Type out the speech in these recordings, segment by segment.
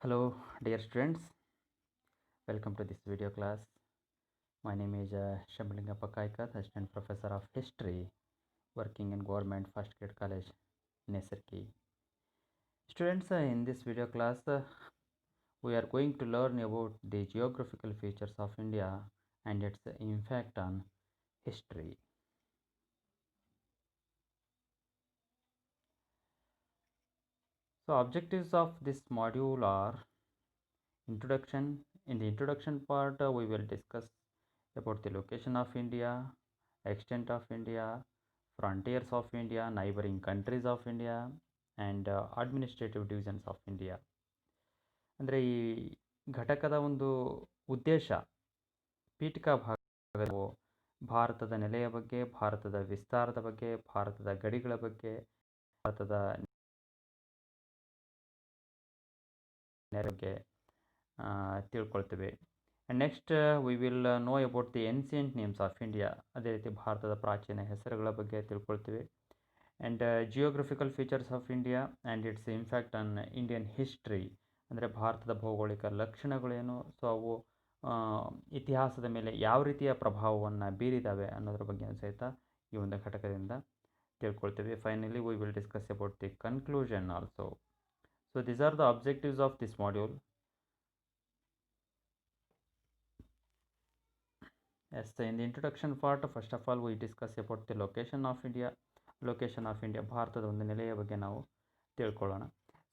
Hello, dear students. Welcome to this video class. My name is Shambhalinga Pakaikat, Assistant Professor of History, working in Government First Grade College, Nesarki. Students, in this video class, we are going to learn about the geographical features of India and its impact on history. So, objectives of this module are introduction. In the introduction part, we will discuss about the location of India, extent of India, frontiers of India, neighboring countries of India, and administrative divisions of India. ಅಂದರೆ ಈ ಘಟಕದ ಒಂದು ಉದ್ದೇಶ ಪೀಠಿಕಾ ಭಾಗವು ಭಾರತದ ನೆಲೆಯ ಬಗ್ಗೆ, ಭಾರತದ ವಿಸ್ತಾರದ ಬಗ್ಗೆ, ಭಾರತದ ಗಡಿಗಳ ಬಗ್ಗೆ, ಭಾರತದ ಬಗ್ಗೆ ತಿಳ್ಕೊಳ್ತೇವೆ. And next we will know about the ancient names of India, ಅದೇ ರೀತಿ ಭಾರತದ ಪ್ರಾಚೀನ ಹೆಸರುಗಳ ಬಗ್ಗೆ ತಿಳ್ಕೊಳ್ತೀವಿ. And geographical features of India and its impact on Indian history, ಅಂದರೆ ಭಾರತದ ಭೌಗೋಳಿಕ ಲಕ್ಷಣಗಳೇನು, ಸೊ ಅವು ಇತಿಹಾಸದ ಮೇಲೆ ಯಾವ ರೀತಿಯ ಪ್ರಭಾವವನ್ನು ಬೀರಿದ್ದಾವೆ ಅನ್ನೋದ್ರ ಬಗ್ಗೆ ಸಹಿತ ಈ ಒಂದು ಘಟಕದಿಂದ ತಿಳ್ಕೊಳ್ತೀವಿ. Finally we will discuss about the conclusion also. So these are the objectives of this module. Yes, in the introduction part, first of all, we discuss about the location of India. Location of India, ಭಾರತದ ಒಂದು ನೆಲೆಯ ಬಗ್ಗೆ ನಾವು ತಿಳ್ಕೊಳ್ಳೋಣ.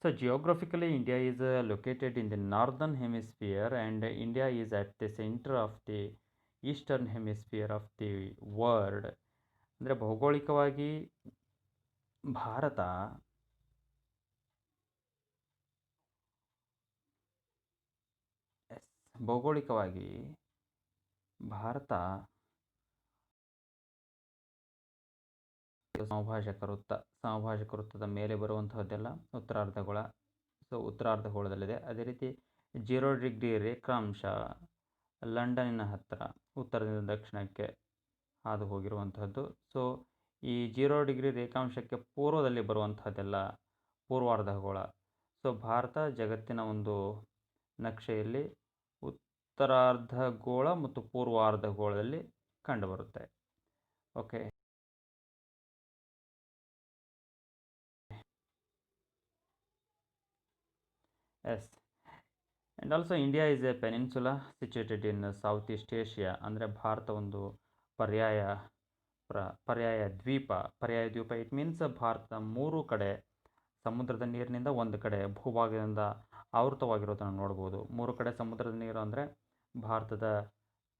So geographically India is located in the northern hemisphere and India is at the centre of the eastern hemisphere of the world. ಅಂದರೆ ಭೌಗೋಳಿಕವಾಗಿ ಭಾರತ ಸಮಭಾಜಕ ವೃತ್ತದ ಮೇಲೆ ಬರುವಂತಹದ್ದೆಲ್ಲ ಉತ್ತರಾರ್ಧಗೋಳ. ಸೊ ಉತ್ತರಾರ್ಧಗೋಳದಲ್ಲಿದೆ. ಅದೇ ರೀತಿ 0 ಡಿಗ್ರಿ ರೇಖಾಂಶ ಲಂಡನ್ನಿನ ಹತ್ತಿರ ಉತ್ತರದಿಂದ ದಕ್ಷಿಣಕ್ಕೆ ಹಾದು ಹೋಗಿರುವಂತಹದ್ದು. ಸೊ ಈ 0 ಡಿಗ್ರಿ ರೇಖಾಂಶಕ್ಕೆ ಪೂರ್ವದಲ್ಲಿ ಬರುವಂತಹದ್ದೆಲ್ಲ ಪೂರ್ವಾರ್ಧಗೋಳ. ಸೊ ಭಾರತ ಜಗತ್ತಿನ ಒಂದು ನಕ್ಷೆಯಲ್ಲಿ ಉತ್ತರಾರ್ಧಗೋಳ ಮತ್ತು ಪೂರ್ವಾರ್ಧಗೋಳದಲ್ಲಿ ಕಂಡುಬರುತ್ತೆ. Okay. Yes, and also India is a peninsula situated in Southeast Asia. ಅಂದರೆ ಭಾರತ ಒಂದು ಪರ್ಯಾಯ ದ್ವೀಪ. ಇಟ್ ಮೀನ್ಸ್ ಭಾರತ 3 ಕಡೆ ಸಮುದ್ರದ ನೀರಿನಿಂದ ಒಂದು ಕಡೆ ಭೂಭಾಗದಿಂದ ಆವೃತವಾಗಿರೋದನ್ನು ನೋಡ್ಬೋದು. 3 ಕಡೆ ಸಮುದ್ರದ ನೀರು ಅಂದರೆ ಭಾರತದ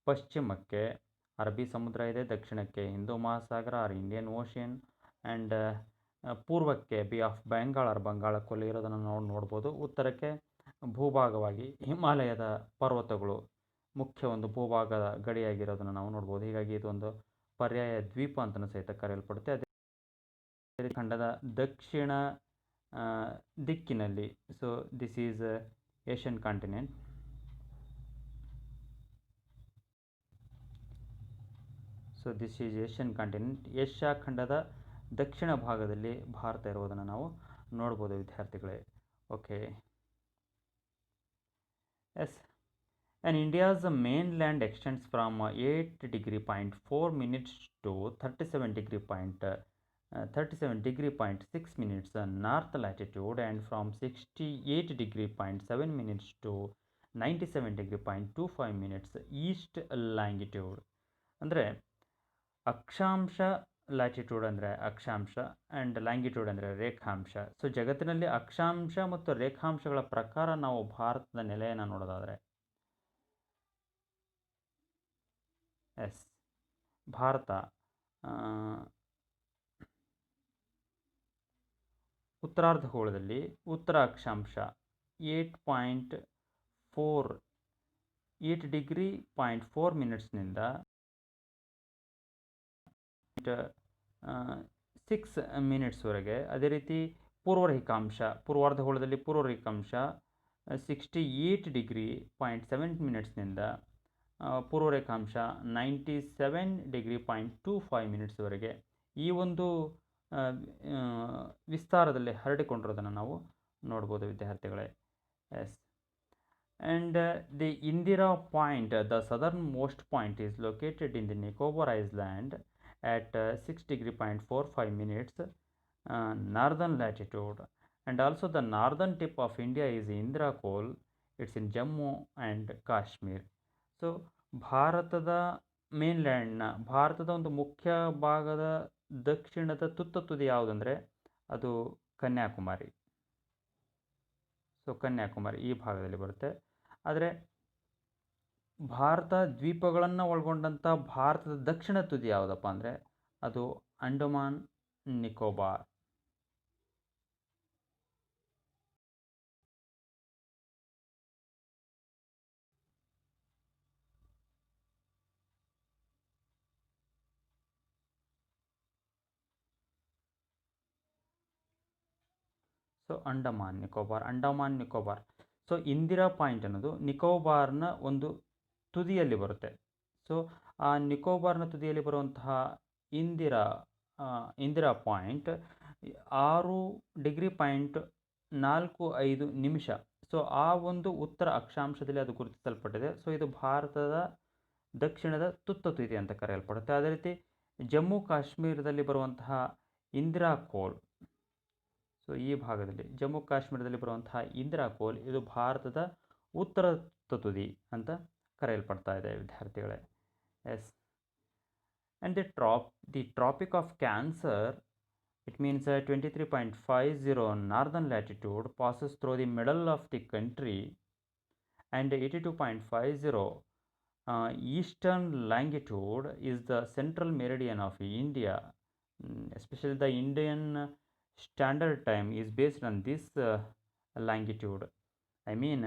ಪಶ್ಚಿಮಕ್ಕೆ ಅರಬ್ಬಿ ಸಮುದ್ರ ಇದೆ, ದಕ್ಷಿಣಕ್ಕೆ ಹಿಂದೂ ಮಹಾಸಾಗರ ಆರ್ ಇಂಡಿಯನ್ ಓಷಿಯನ್, ಆ್ಯಂಡ್ ಪೂರ್ವಕ್ಕೆ ಬಿ ಆಫ್ ಬೆಂಗಾಲ್ ಆರ್ ಬಂಗಾಳ ಕೊಲ್ಲಿ ಇರೋದನ್ನು ನಾವು ನೋಡ್ಬೋದು. ಉತ್ತರಕ್ಕೆ ಭೂಭಾಗವಾಗಿ ಹಿಮಾಲಯದ ಪರ್ವತಗಳು ಮುಖ್ಯ ಒಂದು ಭೂಭಾಗದ ಗಡಿಯಾಗಿರೋದನ್ನು ನಾವು ನೋಡ್ಬೋದು. ಹೀಗಾಗಿ ಇದೊಂದು ಪರ್ಯಾಯ ದ್ವೀಪ ಅಂತಲೂ ಸಹಿತ ಕರೆಯಲ್ಪಡುತ್ತೆ. ಅದೇ ಖಂಡದ ದಕ್ಷಿಣ ದಿಕ್ಕಿನಲ್ಲಿ, so this is Asian continent. Asia ಖಂಡದ ದಕ್ಷಿಣ ಭಾಗದಲ್ಲಿ ಭಾರತ ಇರುವುದನ್ನು ನಾವು ನೋಡ್ಬೋದು ವಿದ್ಯಾರ್ಥಿಗಳೇ. Okay. Yes, and India's mainland extends from 8°.4' to 37°.6' north latitude and from 68°.7' to 97°.25' east longitude. ಅಂದರೆ ಅಕ್ಷಾಂಶ, ಲ್ಯಾಟಿಟ್ಯೂಡ್ ಅಂದರೆ ಅಕ್ಷಾಂಶ ಆ್ಯಂಡ್ ಲ್ಯಾಂಗಿಟ್ಯೂಡ್ ಅಂದರೆ ರೇಖಾಂಶ. ಸೊ ಜಗತ್ತಿನಲ್ಲಿ ಅಕ್ಷಾಂಶ ಮತ್ತು ರೇಖಾಂಶಗಳ ಪ್ರಕಾರ ನಾವು ಭಾರತದ ನೆಲೆಯನ್ನು ನೋಡೋದಾದರೆ, ಎಸ್, ಭಾರತ ಉತ್ತರಾರ್ಧಗೋಳದಲ್ಲಿ ಉತ್ತರ ಅಕ್ಷಾಂಶ 8°.4' 6 ವರೆಗೆ. ಅದೇ ರೀತಿ ಪೂರ್ವಾರ್ಧಗೋಳದಲ್ಲಿ ಪೂರ್ವ ರೇಖಾಂಶ 68°.7' ಪೂರ್ವ ರೇಖಾಂಶ 97°.25' ವರೆಗೆ ಈ ಒಂದು ವಿಸ್ತಾರದಲ್ಲಿ ಹರಡಿಕೊಂಡಿರೋದನ್ನು ನಾವು ನೋಡ್ಬೋದು ವಿದ್ಯಾರ್ಥಿಗಳೇ. Yes, And the Indira Point, the southernmost point, is located in the Nicobar Island at 6 degree 45 minutes northern latitude. And also the northern tip of India is Indira Col. It's in Jammu and Kashmir. So ಭಾರತದ ಮೇನ್ಲ್ಯಾಂಡ್ನ ಭಾರತದ ಒಂದು ಮುಖ್ಯ ಭಾಗದ ದಕ್ಷಿಣದ ತುತ್ತ ತುದಿ ಯಾವುದಂದರೆ ಅದು Kanyakumari. So Kanyakumari ಈ ಭಾಗದಲ್ಲಿ ಬರುತ್ತೆ. ಆದರೆ ಭಾರತ ದ್ವೀಪಗಳನ್ನು ಒಳಗೊಂಡಂಥ ಭಾರತದ ದಕ್ಷಿಣ ತುದಿ ಯಾವುದಪ್ಪ ಅಂದರೆ ಅದು Andaman Nicobar. So Andaman Nicobar. So Indira point ಅನ್ನೋದು ನಿಕೋಬಾರ್ನ ಒಂದು ತುದಿಯಲ್ಲಿ ಬರುತ್ತೆ. ಸೊ ಆ ನಿಕೋಬಾರ್ನ ತುದಿಯಲ್ಲಿ ಬರುವಂತಹ ಇಂದಿರಾ ಪಾಯಿಂಟ್ 6 ಡಿಗ್ರಿ 45 ನಿಮಿಷ. ಸೊ ಆ ಒಂದು ಉತ್ತರ ಅಕ್ಷಾಂಶದಲ್ಲಿ ಅದು ಗುರುತಿಸಲ್ಪಟ್ಟಿದೆ. ಸೊ ಇದು ಭಾರತದ ದಕ್ಷಿಣದ ತುತ್ತ ತುದಿ ಅಂತ ಕರೆಯಲ್ಪಡುತ್ತೆ. ಅದೇ ರೀತಿ ಜಮ್ಮು ಕಾಶ್ಮೀರದಲ್ಲಿ ಬರುವಂತಹ ಇಂದಿರಾ ಕೋಲ್, ಸೊ ಈ ಭಾಗದಲ್ಲಿ ಜಮ್ಮು ಕಾಶ್ಮೀರದಲ್ಲಿ ಬರುವಂತಹ ಇಂದಿರಾ ಕೋಲ್ ಇದು ಭಾರತದ ಉತ್ತರ ತುತ್ತ ತುದಿ ಅಂತ ಕರೆಯಲ್ಪಡ್ತಾ ಇದೆ ವಿದ್ಯಾರ್ಥಿಗಳೇ. Yes. And the Tropic of Cancer, it means 23.50 northern latitude passes through the middle of the country, and 82.50 eastern longitude is the central meridian of India. Especially the Indian Standard Time is based on this longitude. I mean,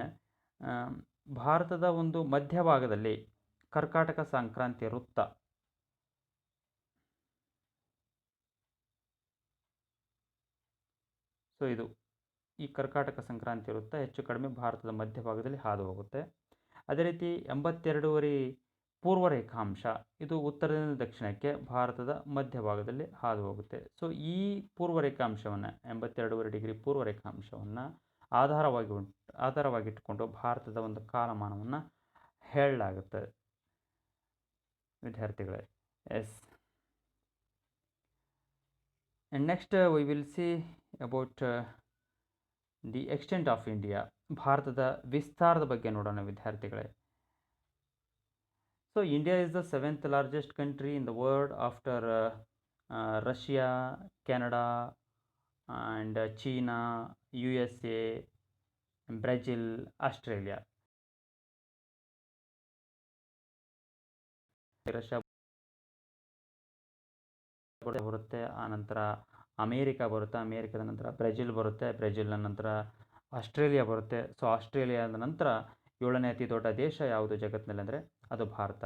ಭಾರತದ ಒಂದು ಮಧ್ಯಭಾಗದಲ್ಲಿ ಕರ್ಕಾಟಕ ಸಂಕ್ರಾಂತಿ ವೃತ್ತ, so ಇದು ಈ ಕರ್ಕಾಟಕ ಸಂಕ್ರಾಂತಿ ವೃತ್ತ ಹೆಚ್ಚು ಕಡಿಮೆ ಭಾರತದ ಮಧ್ಯಭಾಗದಲ್ಲಿ ಹಾದು ಹೋಗುತ್ತೆ. ಅದೇ ರೀತಿ 82 ಪೂರ್ವ ರೇಖಾಂಶ ಇದು ಉತ್ತರದಿಂದ ದಕ್ಷಿಣಕ್ಕೆ ಭಾರತದ ಮಧ್ಯಭಾಗದಲ್ಲಿ ಹಾದು ಹೋಗುತ್ತೆ. ಸೊ ಈ ಪೂರ್ವ ರೇಖಾಂಶವನ್ನು 82 ಡಿಗ್ರಿ ಪೂರ್ವ ರೇಖಾಂಶವನ್ನು ಆಧಾರವಾಗಿಟ್ಟುಕೊಂಡು ಭಾರತದ ಒಂದು ಕಾಲಮಾನವನ್ನು ಹೇಳಲಾಗುತ್ತೆ ವಿದ್ಯಾರ್ಥಿಗಳೇ. Yes. And next we will see about the extent of India. ಭಾರತದ ವಿಸ್ತಾರದ ಬಗ್ಗೆ ನೋಡೋಣ ವಿದ್ಯಾರ್ಥಿಗಳೇ. So India is the 7th largest country in the world after Russia, Canada and China, USA, Brazil, Australia. Russia ಬರುತ್ತೆ, ಆನಂತರ ಅಮೇರಿಕಾ ಬರುತ್ತೆ, ಅಮೇರಿಕಾದ ನಂತರ Brazil ಬರುತ್ತೆ, ಬ್ರೆಜಿಲ್ನ ನಂತರ ಆಸ್ಟ್ರೇಲಿಯಾ ಬರುತ್ತೆ. ಸೊ ಆಸ್ಟ್ರೇಲಿಯಾದ ನಂತರ 7ನೇ ಅತಿ ದೊಡ್ಡ ದೇಶ ಯಾವುದು ಜಗತ್ತಿನಲ್ಲಿ ಅಂದರೆ ಅದು Bharata.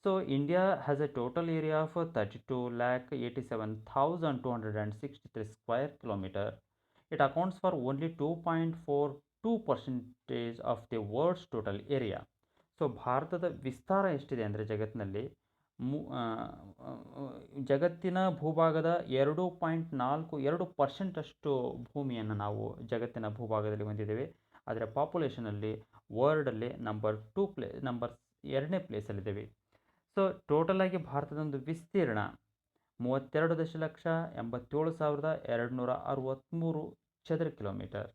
So India has a total area of 32,87,263 square kilometre. It accounts for only 2.42% of the world's total area. So ಭಾರತದ ವಿಸ್ತಾರ ಎಷ್ಟಿದೆ ಅಂದರೆ ಜಗತ್ತಿನಲ್ಲಿ ಜಗತ್ತಿನ ಭೂಭಾಗದ 2.42% ಅಷ್ಟು ಭೂಮಿಯನ್ನು ನಾವು ಜಗತ್ತಿನ ಭೂಭಾಗದಲ್ಲಿ ಹೊಂದಿದ್ದೇವೆ. ಆದರೆ ಪಾಪ್ಯುಲೇಷನಲ್ಲಿ ವರ್ಲ್ಡಲ್ಲಿ ನಂಬರ್ 2ನೇ ಪ್ಲೇಸಲ್ಲಿದ್ದೇವೆ. ಸೊ ಟೋಟಲಾಗಿ ಭಾರತದ ಒಂದು ವಿಸ್ತೀರ್ಣ 32,87,263 ಚದರ kilometre.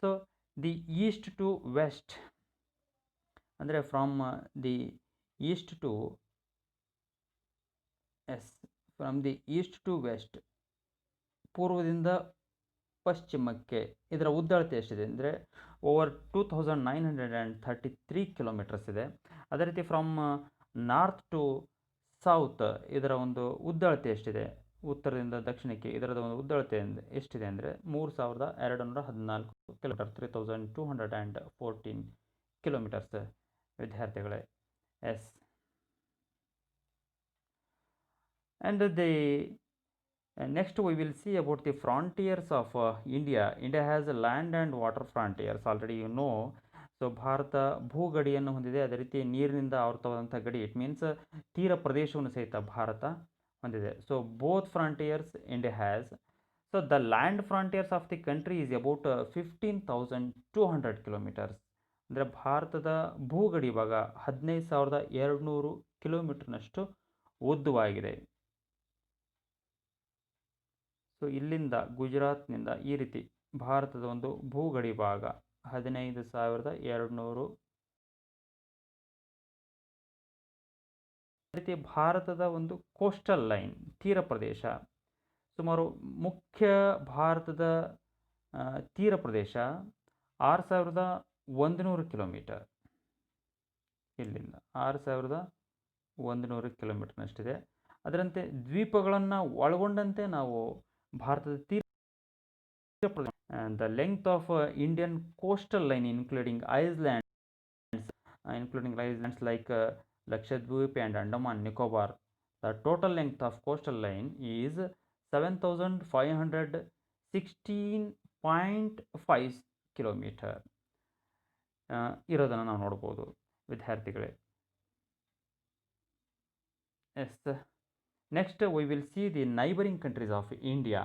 So the east to west ಅಂದರೆ from the east to east to west, ಪೂರ್ವದಿಂದ ಪಶ್ಚಿಮಕ್ಕೆ ಇದರ ಉದ್ದಳತೆ ಎಷ್ಟಿದೆ ಅಂದರೆ ಓವರ್ 2,933 ಕಿಲೋಮೀಟರ್ಸ್ ಇದೆ. ಅದೇ ರೀತಿ ಫ್ರಮ್ ನಾರ್ತ್ ಟು ಸೌತ್ ಇದರ ಒಂದು ಉದ್ದಳತೆ ಎಷ್ಟಿದೆ, ಉತ್ತರದಿಂದ ದಕ್ಷಿಣಕ್ಕೆ ಇದರದ ಒಂದು ಉದ್ದಳತೆ ಎಷ್ಟಿದೆ ಅಂದರೆ 3,214 ಕಿಲೋಮೀಟರ್, 3,214 ಕಿಲೋಮೀಟರ್ಸ್ ವಿದ್ಯಾರ್ಥಿಗಳೇ. Yes. And next we will see about the frontiers of India. India has land and water frontiers, already you know. So ಭಾರತ ಭೂಗಡಿಯನ್ನು ಹೊಂದಿದೆ, ಅದೇ ರೀತಿ ನೀರಿನಿಂದ ಆವೃತವಾದಂಥ ಗಡಿ, ಇಟ್ ಮೀನ್ಸ್ ತೀರ ಪ್ರದೇಶವನ್ನು ಸಹಿತ ಭಾರತ ಹೊಂದಿದೆ. So both frontiers India has. So the land frontiers of the country is about 15,200 kilometres. ಅಂದರೆ ಭಾರತದ ಭೂಗಡಿ ಭಾಗ 15,200 ಕಿಲೋಮೀಟರ್ನಷ್ಟು ಉದ್ದವಾಗಿದೆ. ಸೊ ಇಲ್ಲಿಂದ ಗುಜರಾತ್ನಿಂದ ಈ ರೀತಿ ಭಾರತದ ಒಂದು ಭೂಗಡಿ ಭಾಗ 15,200. ರೀತಿ ಭಾರತದ ಒಂದು ಕೋಸ್ಟಲ್ ಲೈನ್ ತೀರ ಪ್ರದೇಶ ಸುಮಾರು ಮುಖ್ಯ ಭಾರತದ ತೀರ ಪ್ರದೇಶ 6,100 ಕಿಲೋಮೀಟರ್. ಇಲ್ಲಿಂದ 6,100 ಕಿಲೋಮೀಟರ್ನಷ್ಟಿದೆ. ಅದರಂತೆ ದ್ವೀಪಗಳನ್ನು ಒಳಗೊಂಡಂತೆ ನಾವು ಭಾರತದ ತೀರ ಪ್ರದೇಶ the length of Indian coastal line including islands like Lakshadweep and Andaman Nicobar. The total length of coastal line is 7,516.5 kilometre ಇರೋದನ್ನು ನಾವು ನೋಡ್ಬೋದು ವಿದ್ಯಾರ್ಥಿಗಳೇ. Yes, next we will see the neighbouring countries of India.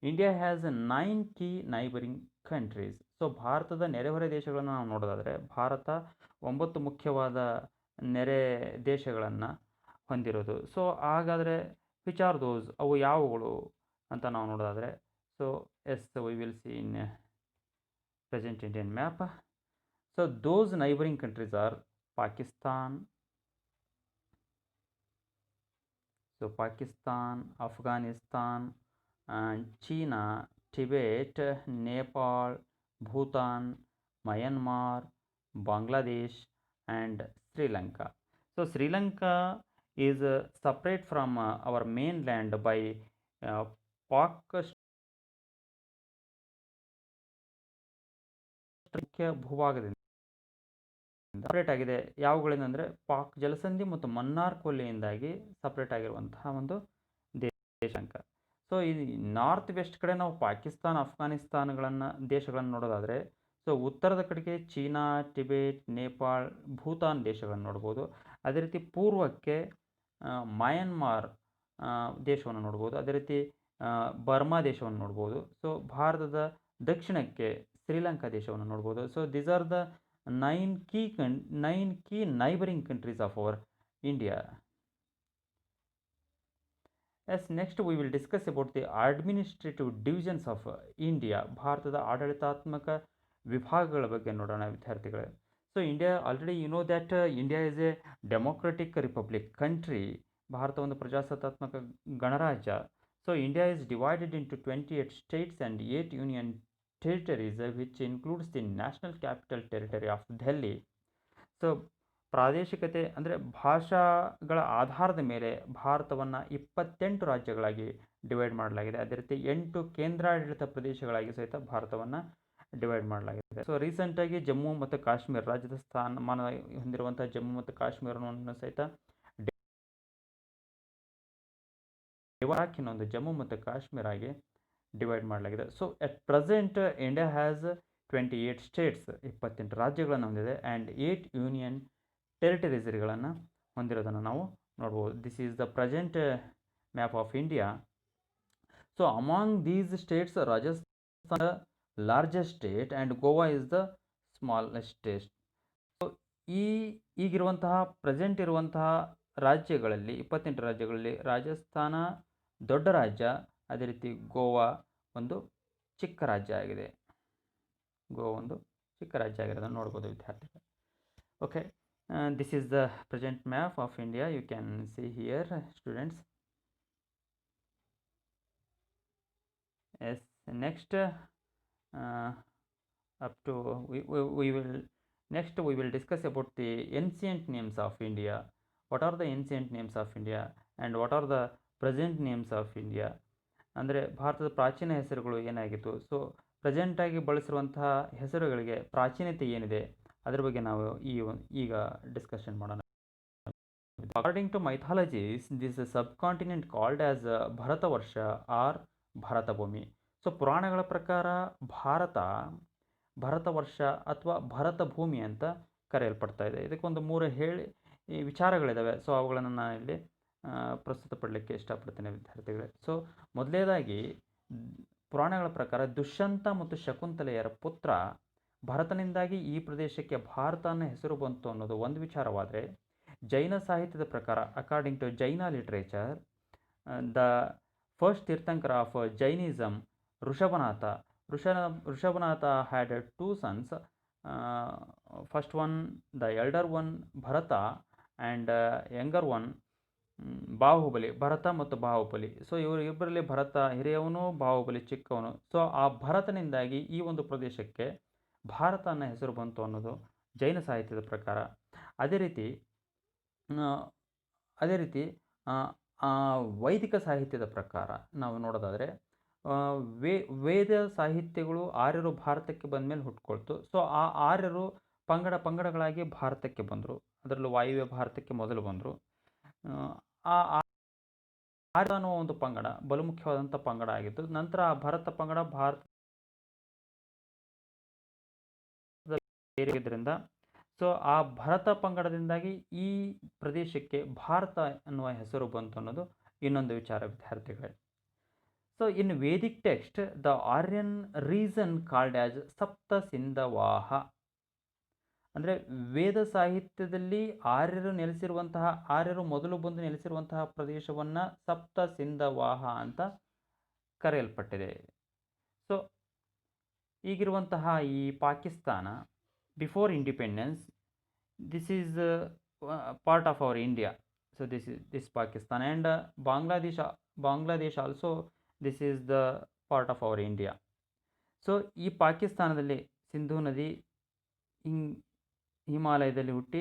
India has 9 key neighbouring countries. So ಭಾರತದ ನೆರೆಹೊರೆ ದೇಶಗಳನ್ನು ನಾವು ನೋಡೋದಾದರೆ ಭಾರತ 9 ಮುಖ್ಯವಾದ ನೆರೆ ದೇಶಗಳನ್ನು ಹೊಂದಿರೋದು. ಸೊ ಹಾಗಾದರೆ ವಿಚ್ ಆರ್ ದೋಸ್, ಅವು ಯಾವುಗಳು ಅಂತ ನಾವು ನೋಡೋದಾದರೆ, so yes we will see in present Indian map. So those neighbouring countries are Pakistan, Afghanistan, China, Tibet, Nepal, Bhutan, Myanmar, Bangladesh and Sri Lanka. So Sri Lanka is separate from our mainland by Pak ಭೂಭಾಗದಿಂದ separate ಆಗಿದೆ. ಯಾವುಗಳಿಂದ ಅಂದರೆ ಪಾಕ್ ಜಲಸಂಧಿ ಮತ್ತು Mannar ಕೊಲ್ಲಿಯಿಂದಾಗಿ separate ಆಗಿರುವಂತಹ ಒಂದು ದೇಶಾಂಕ. So ಈ north West ಕಡೆ ನಾವು ಪಾಕಿಸ್ತಾನ, ದೇಶಗಳನ್ನು ನೋಡೋದಾದರೆ, ಸೊ ಉತ್ತರದ ಕಡೆಗೆ ಚೀನಾ, ಟಿಬೆಟ್, ನೇಪಾಳ್, ಭೂತಾನ್ ದೇಶಗಳನ್ನು ನೋಡ್ಬೋದು. ಅದೇ ರೀತಿ ಪೂರ್ವಕ್ಕೆ ಮಯನ್ಮಾರ್ ದೇಶವನ್ನು ನೋಡ್ಬೋದು. ಅದೇ ರೀತಿ ಬರ್ಮಾ ದೇಶವನ್ನು ನೋಡ್ಬೋದು. ಸೊ ಭಾರತದ ದಕ್ಷಿಣಕ್ಕೆ ಶ್ರೀಲಂಕಾ ದೇಶವನ್ನು ನೋಡ್ಬೋದು. So these are the 9 key neighboring countries of our India. Yes, next we will discuss about the administrative divisions of India. ಭಾರತದ ಆಡಳಿತಾತ್ಮಕ ವಿಭಾಗಗಳ ಬಗ್ಗೆ ನೋಡೋಣ ವಿದ್ಯಾರ್ಥಿಗಳೇ. So India already you know that India is a democratic republic country. Bharat ಒಂದು ಪ್ರಜಾಸತ್ತಾತ್ಮಕ ಗಣರಾಜ್ಯ. So India is divided into 28 states and 8 union territories, which includes the national capital territory of Delhi. So ಪ್ರಾದೇಶಿಕತೆ ಅಂದರೆ ಭಾಷಾಗಳ ಆಧಾರದ ಮೇಲೆ ಭಾರತವನ್ನು 28 ರಾಜ್ಯಗಳಾಗಿ ಡಿವೈಡ್ ಮಾಡಲಾಗಿದೆ. ಅದೇ ರೀತಿ 8 ಕೇಂದ್ರಾಡಳಿತ ಪ್ರದೇಶಗಳಾಗಿ ಸಹಿತ ಭಾರತವನ್ನು ಡಿವೈಡ್ ಮಾಡಲಾಗಿದೆ. ಸೊ ರೀಸೆಂಟಾಗಿ ಜಮ್ಮು ಮತ್ತು ಕಾಶ್ಮೀರ ರಾಜ್ಯದ ಸ್ಥಾನಮಾನ ಹೊಂದಿರುವಂಥ ಜಮ್ಮು ಮತ್ತು ಕಾಶ್ಮೀರವನ್ನು ಸಹಿತ ಇನ್ನೊಂದು ಜಮ್ಮು ಮತ್ತು ಕಾಶ್ಮೀರ ಆಗಿ ಡಿವೈಡ್ ಮಾಡಲಾಗಿದೆ. So at present India has 28 states, 28 ರಾಜ್ಯಗಳನ್ನು ಹೊಂದಿದೆ, ಆ್ಯಂಡ್ 8 ಯೂನಿಯನ್ ಟೆರಿಟರೀಸ್ಗಳನ್ನು ಹೊಂದಿರೋದನ್ನು ನಾವು ನೋಡ್ಬೋದು. This is the present map of India. So among these states Rajasthan largest state and Goa is the smallest state. So ಈಗಿರುವಂತಹ ಪ್ರೆಸೆಂಟ್ ಇರುವಂತಹ ರಾಜ್ಯಗಳಲ್ಲಿ 28 ರಾಜ್ಯಗಳಲ್ಲಿ ರಾಜಸ್ಥಾನ ದೊಡ್ಡ ರಾಜ್ಯ, ಅದೇ ರೀತಿ ಗೋವಾ ಒಂದು ಚಿಕ್ಕ ರಾಜ್ಯ ಆಗಿದೆ. ಆಗಿರೋದನ್ನು ನೋಡ್ಬೋದು ವಿದ್ಯಾರ್ಥಿಗಳು. Okay, this is the present map of India. You can see here students. Yes, next up to we will discuss about the ancient names of India. What are the ancient names of India and what are the present names of India? ಅಂದರೆ ಭಾರತದ ಪ್ರಾಚೀನ ಹೆಸರುಗಳು ಏನಾಗಿತ್ತು, so ಪ್ರೆಸೆಂಟಾಗಿ ಬಳಸಿರುವಂತಹ ಹೆಸರುಗಳಿಗೆ ಪ್ರಾಚೀನತೆ ಏನಿದೆ ಅದರ ಬಗ್ಗೆ ನಾವು ಈಗ ಡಿಸ್ಕಷನ್ ಮಾಡೋಣ. According to mythologies, this subcontinent called as Bharata Varsha or Bharat ಭೂಮಿ. ಸೊ ಪುರಾಣಗಳ ಪ್ರಕಾರ ಭರತ ವರ್ಷ ಅಥವಾ ಭರತ ಭೂಮಿ ಅಂತ ಕರೆಯಲ್ಪಡ್ತಾ ಇದೆ. ಇದಕ್ಕೊಂದು 3 ವಿಚಾರಗಳಿದ್ದಾವೆ. ಸೊ ಅವುಗಳನ್ನು ನಾನು ಇಲ್ಲಿ ಪ್ರಸ್ತುತಪಡಲಿಕ್ಕೆ ಇಷ್ಟಪಡ್ತೇನೆ ವಿದ್ಯಾರ್ಥಿಗಳೇ. ಸೊ ಮೊದಲನೇದಾಗಿ ಪುರಾಣಗಳ ಪ್ರಕಾರ ದುಷ್ಯಂತ ಮತ್ತು ಶಕುಂತಲೆಯರ ಪುತ್ರ ಭರತನಿಂದಾಗಿ ಈ ಪ್ರದೇಶಕ್ಕೆ ಭಾರತ ಅನ್ನೋ ಹೆಸರು ಬಂತು ಅನ್ನೋದು ಒಂದು ವಿಚಾರವಾದರೆ, ಜೈನ ಸಾಹಿತ್ಯದ ಪ್ರಕಾರ according to Jain literature, the first tirthankara of Jainism Rishabhanatha. Rishabhanatha had two sons. First one, the elder one Bharata and younger one Bahubali. Bharata ಮತ್ತು ಬಾಹುಬಲಿ. ಸೊ ಇಬ್ಬರಲ್ಲಿ ಭರತ ಹಿರಿಯವನು, ಬಾಹುಬಲಿ ಚಿಕ್ಕವನು. ಸೊ ಆ ಭರತನಿಂದಾಗಿ ಈ ಒಂದು ಪ್ರದೇಶಕ್ಕೆ ಭಾರತ ಅನ್ನೋ ಹೆಸರು ಬಂತು ಅನ್ನೋದು ಜೈನ ಸಾಹಿತ್ಯದ ಪ್ರಕಾರ. ಅದೇ ರೀತಿ ಅದೇ ರೀತಿ ವೈದಿಕ ಸಾಹಿತ್ಯದ ಪ್ರಕಾರ ನಾವು ನೋಡೋದಾದರೆ, ವೇದ ಸಾಹಿತ್ಯಗಳು ಆರ್ಯರು ಭಾರತಕ್ಕೆ ಬಂದ ಮೇಲೆ ಹುಟ್ಕೊಳ್ತು. ಸೊ ಆ ಆರ್ಯರು ಪಂಗಡಗಳಾಗಿ ಭಾರತಕ್ಕೆ ಬಂದರು. ಅದರಲ್ಲೂ ವಾಯುವ್ಯ ಭಾರತಕ್ಕೆ ಮೊದಲು ಬಂದರು. ಆ ಆರ್ಯ ಅನ್ನುವ ಒಂದು ಪಂಗಡ ಬಲು ಮುಖ್ಯವಾದಂಥ ಪಂಗಡ ಆಗಿತ್ತು. ನಂತರ ಆ ಭರತ ಪಂಗಡ ಭಾರತ ಸೇರಿದ್ರಿಂದ, ಸೊ ಆ ಭರತ ಪಂಗಡದಿಂದಾಗಿ ಈ ಪ್ರದೇಶಕ್ಕೆ ಭಾರತ ಅನ್ನುವ ಹೆಸರು ಬಂತು ಅನ್ನೋದು ಇನ್ನೊಂದು ವಿಚಾರ ವಿದ್ಯಾರ್ಥಿಗಳೇ. So in Vedic text, the Aryan reason called as ಸಪ್ತ ಸಿಂಧವಾಹ. ಅಂದರೆ ವೇದ ಸಾಹಿತ್ಯದಲ್ಲಿ ಆರ್ಯರು ಮೊದಲು ಬಂದು ನೆಲೆಸಿರುವಂತಹ ಪ್ರದೇಶವನ್ನು ಸಪ್ತ ಸಿಂಧವಾಹ ಅಂತ ಕರೆಯಲ್ಪಟ್ಟಿದೆ. ಸೊ ಈಗಿರುವಂತಹ ಈ Pakistan, before independence, this is part of our India. So this Pakistan and Bangladesh also, this is the part of our India. So ಈ ಪಾಕಿಸ್ತಾನದಲ್ಲಿ ಸಿಂಧೂ ನದಿ ಹಿಮಾಲಯದಲ್ಲಿ ಹುಟ್ಟಿ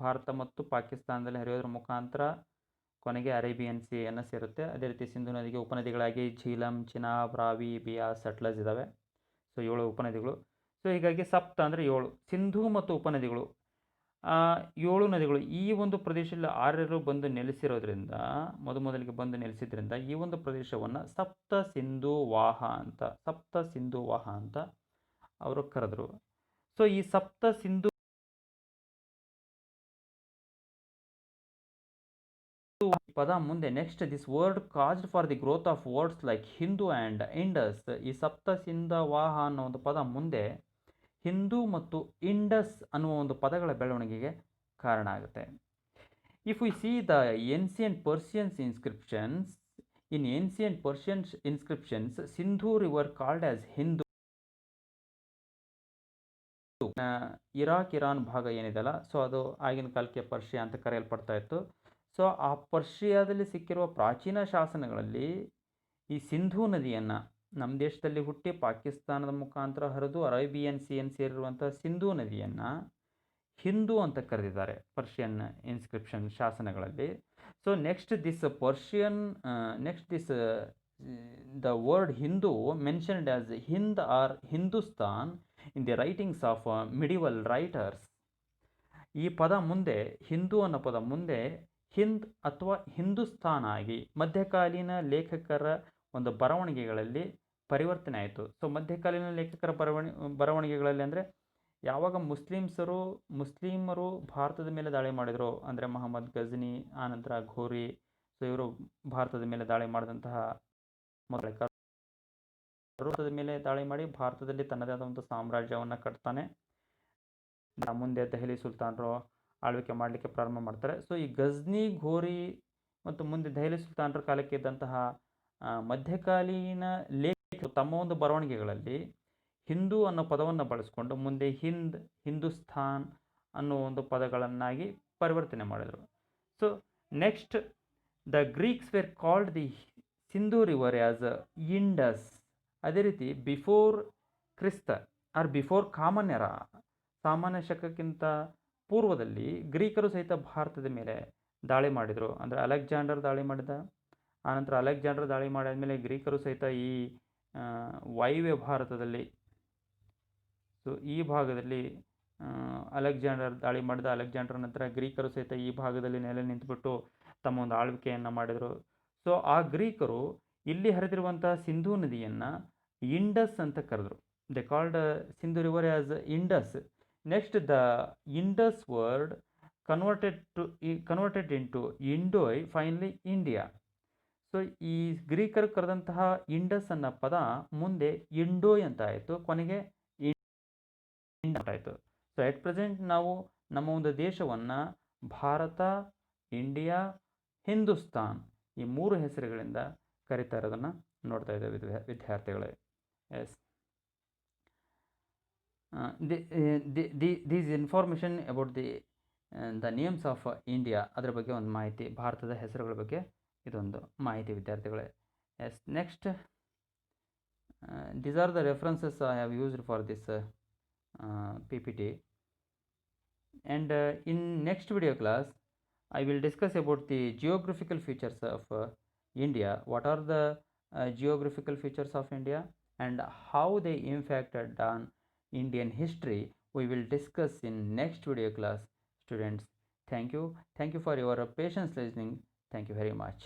ಭಾರತ ಮತ್ತು ಪಾಕಿಸ್ತಾನದಲ್ಲಿ ಹರಿಯೋದ್ರ ಮುಖಾಂತರ ಕೊನೆಗೆ ಅರೇಬಿಯನ್ ಸಿಯನ್ನು ಸೇರುತ್ತೆ. ಅದೇ ರೀತಿ ಸಿಂಧೂ ನದಿಗೆ ಉಪನದಿಗಳಾಗಿ ಝೀಲಂ, ಚಿನಾಬ್, ರಾವಿ, ಬಿಯಾಸ್, ಸಟ್ಲಜ್ ಇದ್ದಾವೆ. ಸೊ 7 ಉಪನದಿಗಳು. ಸೊ ಹೀಗಾಗಿ ಸಪ್ತ ಅಂದರೆ 7, ಸಿಂಧೂ ಮತ್ತು ಉಪನದಿಗಳು 7 ನದಿಗಳು ಈ ಒಂದು ಪ್ರದೇಶದಲ್ಲಿ ಆರ್ಯರು ಬಂದು ನೆಲೆಸಿರೋದ್ರಿಂದ, ಮೊದಲಿಗೆ ಬಂದು ನೆಲೆಸಿದ್ರಿಂದ ಈ ಒಂದು ಪ್ರದೇಶವನ್ನು ಸಪ್ತ ಸಿಂಧುವಾಹ ಅಂತ ಅವರು ಕರೆದರು. ಸೊ ಈ ಸಪ್ತ ಸಿಂಧು ಪದ ಮುಂದೆ next, this word caused for the growth of words like Hindu and Indus. ಈ ಸಪ್ತ ಸಿಂಧವಾಹ ಅನ್ನೋ ಒಂದು ಪದ ಮುಂದೆ ಹಿಂದೂ ಮತ್ತು ಇಂಡಸ್ ಅನ್ನುವ ಒಂದು ಪದಗಳ ಬೆಳವಣಿಗೆಗೆ ಕಾರಣ ಆಗುತ್ತೆ. If we C the ancient Persians inscriptions, in ancient Persians inscriptions, Sindhu river called as Hindu. Iran ಭಾಗ ಏನಿದೆಲ್ಲ, ಸೊ ಅದು ಆಗಿನ ಕಾಲಕ್ಕೆ ಪರ್ಷಿಯಾ ಅಂತ ಕರೆಯಲ್ಪಡ್ತಾ ಇತ್ತು. ಸೊ ಆ ಪರ್ಷಿಯಾದಲ್ಲಿ ಸಿಕ್ಕಿರುವ ಪ್ರಾಚೀನ ಶಾಸನಗಳಲ್ಲಿ ಈ ಸಿಂಧೂ ನದಿಯನ್ನು, ನಮ್ಮ ದೇಶದಲ್ಲಿ ಹುಟ್ಟಿ ಪಾಕಿಸ್ತಾನದ ಮುಖಾಂತರ ಹರಿದು ಅರೇಬಿಯನ್ ಸಿಯನ್ನು ಸೇರಿರುವಂಥ ಸಿಂಧೂ ನದಿಯನ್ನು ಹಿಂದೂ ಅಂತ ಕರೆದಿದ್ದಾರೆ ಪರ್ಷಿಯನ್ ಇನ್ಸ್ಕ್ರಿಪ್ಷನ್ ಶಾಸನಗಳಲ್ಲಿ. So next the word Hindu mentioned as Hind or Hindustan in the writings of medieval writers. ಈ ಪದ ಮುಂದೆ, ಹಿಂದೂ ಅನ್ನೋ ಪದ ಮುಂದೆ ಹಿಂದ್ ಅಥವಾ ಹಿಂದೂಸ್ತಾನ್ ಆಗಿ ಮಧ್ಯಕಾಲೀನ ಲೇಖಕರ ಒಂದು ಬರವಣಿಗೆಗಳಲ್ಲಿ ಪರಿವರ್ತನೆ ಆಯಿತು. ಸೊ ಮಧ್ಯಕಾಲೀನ ಲೇಖಕರ ಬರವಣಿಗೆಗಳಲ್ಲಿ ಅಂದರೆ ಯಾವಾಗ ಮುಸ್ಲಿಮರು ಭಾರತದ ಮೇಲೆ ದಾಳಿ ಮಾಡಿದರು, ಅಂದರೆ ಮೊಹಮ್ಮದ್ ಗಜ್ನಿ, ಆನಂತರ ಘೋರಿ, ಸೊ ಇವರು ಭಾರತದ ಮೇಲೆ ದಾಳಿ ಮಾಡಿದಂತಹ ಭಾರತದ ಮೇಲೆ ದಾಳಿ ಮಾಡಿ ಭಾರತದಲ್ಲಿ ತನ್ನದೇ ಆದ ಒಂದು ಸಾಮ್ರಾಜ್ಯವನ್ನು ಕಟ್ತಾನೆ. ಮುಂದೆ ದೆಹಲಿ ಸುಲ್ತಾನರು ಆಳ್ವಿಕೆ ಮಾಡಲಿಕ್ಕೆ ಪ್ರಾರಂಭ ಮಾಡ್ತಾರೆ. ಸೊ ಈ ಗಜ್ನಿ, ಘೋರಿ ಮತ್ತು ಮುಂದೆ ದೆಹಲಿ ಸುಲ್ತಾನರ ಕಾಲಕ್ಕೆ ಇದ್ದಂತಹ ಮಧ್ಯಕಾಲೀನ ಲೇಖಕರು ತಮ್ಮ ಒಂದು ಬರವಣಿಗೆಗಳಲ್ಲಿ ಹಿಂದೂ ಅನ್ನೋ ಪದವನ್ನು ಬಳಸ್ಕೊಂಡು ಮುಂದೆ ಹಿಂದೂಸ್ತಾನ್ ಅನ್ನೋ ಒಂದು ಪದಗಳನ್ನಾಗಿ ಪರಿವರ್ತನೆ ಮಾಡಿದರು. So next, the Greeks were called the Sindhu river as Indus. ಅದೇ ರೀತಿ ಬಿಫೋರ್ ಕ್ರಿಸ್ತ ಆರ್ ಬಿಫೋರ್ ಕಾಮನ್ ಎರಾ, ಸಾಮಾನ್ಯ ಶಕಕ್ಕಿಂತ ಪೂರ್ವದಲ್ಲಿ ಗ್ರೀಕರು ಸಹಿತ ಭಾರತದ ಮೇಲೆ ದಾಳಿ ಮಾಡಿದರು. ಅಂದರೆ ಅಲೆಕ್ಸಾಂಡರ್ ದಾಳಿ ಮಾಡಿದ, ಆನಂತರ ಅಲೆಕ್ಸಾಂಡರ್ ದಾಳಿ ಮಾಡಿದ ಮೇಲೆ ಗ್ರೀಕರು ಸಹಿತ ಈ ವಾಯುವ್ಯ ಭಾರತದಲ್ಲಿ, ಸೊ ಈ ಭಾಗದಲ್ಲಿ ಅಲೆಕ್ಸಾಂಡರ್ ದಾಳಿ ಮಾಡಿದ. ಅಲೆಕ್ಸಾಂಡರ್ ನಂತರ ಗ್ರೀಕರು ಸಹಿತ ಈ ಭಾಗದಲ್ಲಿ ನೆಲೆ ನಿಂತುಬಿಟ್ಟು ತಮ್ಮ ಒಂದು ಆಳ್ವಿಕೆಯನ್ನು ಮಾಡಿದರು. ಸೊ ಆ ಗ್ರೀಕರು ಇಲ್ಲಿ ಹರಿದಿರುವಂತಹ ಸಿಂಧೂ ನದಿಯನ್ನು ಇಂಡಸ್ ಅಂತ ಕರೆದರು. They called Sindhu river as Indus. Next, the Indus word converted into Indoi, finally India. So ಈ ಗ್ರೀಕರು ಕರೆದಂತಹ ಇಂಡಸ್ ಅನ್ನೋ ಪದ ಮುಂದೆ ಇಂಡೋಯ್ ಅಂತ ಆಯಿತು, ಕೊನೆಗೆ ಆಯಿತು. ಸೊ ಎಟ್ ಪ್ರೆಸೆಂಟ್ ನಾವು ನಮ್ಮ ಒಂದು ದೇಶವನ್ನು ಭಾರತ, ಇಂಡಿಯಾ, ಹಿಂದೂಸ್ತಾನ್ ಈ 3 ಹೆಸರುಗಳಿಂದ ಕರೀತಾ ಇರೋದನ್ನು ನೋಡ್ತಾ ಇದ್ದೇವೆ ವಿದ್ಯಾರ್ಥಿಗಳೇ. Yes, these information about the names of India, ಅದರ ಬಗ್ಗೆ ಒಂದು ಮಾಹಿತಿ, ಭಾರತದ ಹೆಸರುಗಳ ಬಗ್ಗೆ ಇದೊಂದು ಮಾಹಿತಿ ವಿದ್ಯಾರ್ಥಿಗಳೇ. Yes, next these are the references I have used for this PPT, and in next video class I will discuss about the geographical features of India. What are the geographical features of India and how they impacted on Indian history? We will discuss in next video class, students. Thank you for your patience listening. Thank you very much.